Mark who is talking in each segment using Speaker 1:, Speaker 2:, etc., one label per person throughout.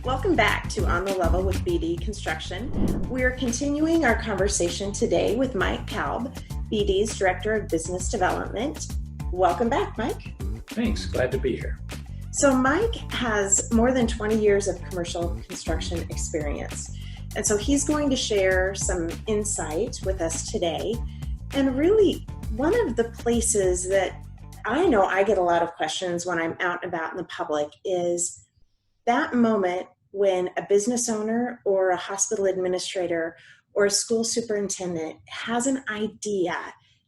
Speaker 1: Welcome back to On the Level with BD Construction. We're continuing our conversation today with Mike Kalb, BD's Director of Business Development. Welcome back, Mike.
Speaker 2: Thanks. Glad to be here.
Speaker 1: So Mike has more than 20 years of commercial construction experience. And so he's going to share some insight with us today. And really, one of the places that I know I get a lot of questions when I'm out and about in the public is that moment when a business owner or a hospital administrator or a school superintendent has an idea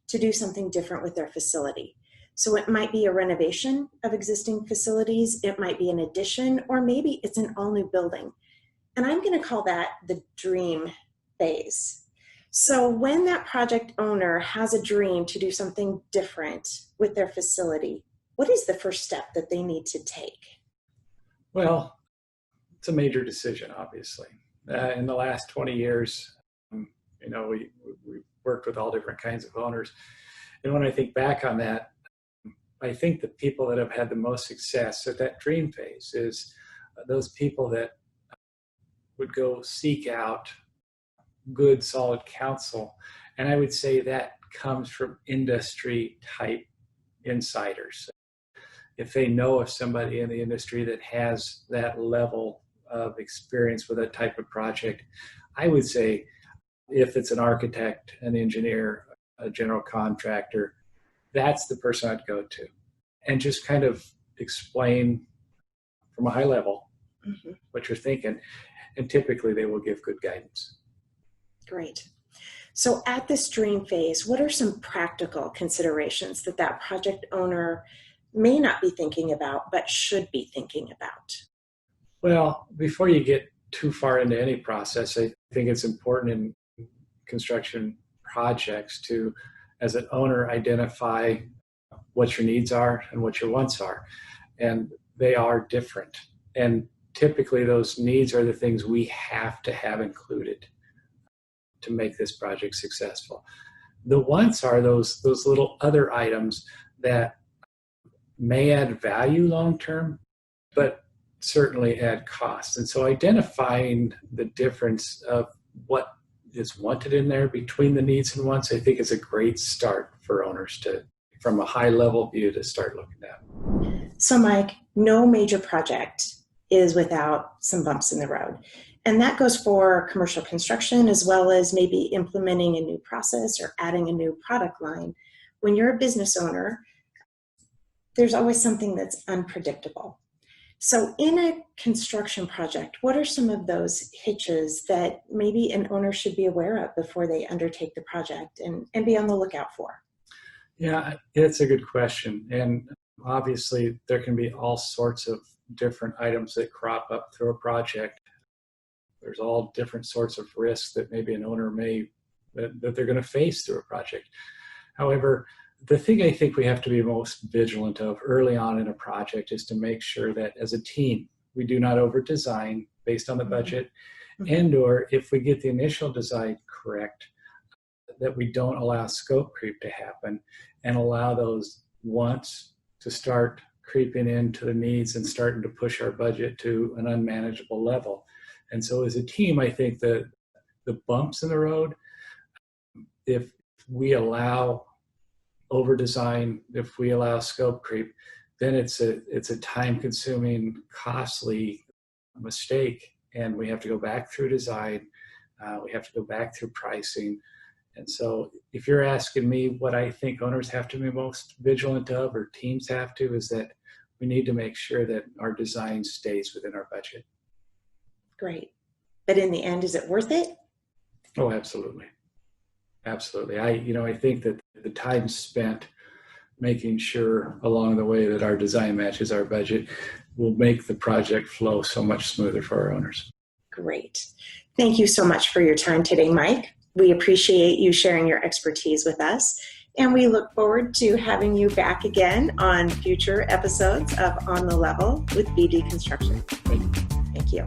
Speaker 1: to do something different with their facility. So it might be a renovation of existing facilities, it might be an addition, or maybe it's an all new building. And I'm going to call that the dream phase. So when that project owner has a dream to do something different with their facility, what is the first step that they need to take?
Speaker 2: Well, it's a major decision, obviously. In the last 20 years, we worked with all different kinds of owners. And when I think back on that, I think the people that have had the most success at that dream phase is those people that would go seek out good, solid counsel. And I would say that comes from industry type insiders. If they know of somebody in the industry that has that level of experience with that type of project, I would say if it's an architect, an engineer, a general contractor, that's the person I'd go to and just kind of explain from a high level what you're thinking. And typically they will give good guidance.
Speaker 1: Great. So at this dream phase, what are some practical considerations that project owner may not be thinking about, but should be thinking about?
Speaker 2: Well, before you get too far into any process, I think it's important in construction projects to, as an owner, identify what your needs are and what your wants are. And they are different. And typically those needs are the things we have to have included to make this project successful. The wants are those little other items that may add value long-term, but certainly add cost. And so identifying the difference of what is wanted in there between the needs and wants, I think is a great start for owners to, from a high-level view, to start looking at.
Speaker 1: So Mike, no major project is without some bumps in the road. And that goes for commercial construction as well as maybe implementing a new process or adding a new product line. When you're a business owner, there's always something that's unpredictable. So in a construction project, what are some of those hitches that maybe an owner should be aware of before they undertake the project and be on the lookout for?
Speaker 2: Yeah, it's a good question. And obviously there can be all sorts of different items that crop up through a project. There's all different sorts of risks that maybe an owner that they're going to face through a project. However, the thing I think we have to be most vigilant of early on in a project is to make sure that as a team, we do not over-design based on the budget, and or if we get the initial design correct, that we don't allow scope creep to happen and allow those wants to start creeping into the needs and starting to push our budget to an unmanageable level. And so as a team, I think that the bumps in the road, if we allow over-design, if we allow scope creep, then it's a time-consuming, costly mistake, and we have to go back through design, we have to go back through pricing. And so if you're asking me what I think owners have to be most vigilant of, or teams have to, is that we need to make sure that our design stays within our budget.
Speaker 1: Great. But in the end, is it worth it?
Speaker 2: Oh, absolutely. Absolutely. I think that the time spent making sure along the way that our design matches our budget will make the project flow so much smoother for our owners.
Speaker 1: Great. Thank you so much for your time today, Mike. We appreciate you sharing your expertise with us, and we look forward to having you back again on future episodes of On the Level with BD Construction. Thank you.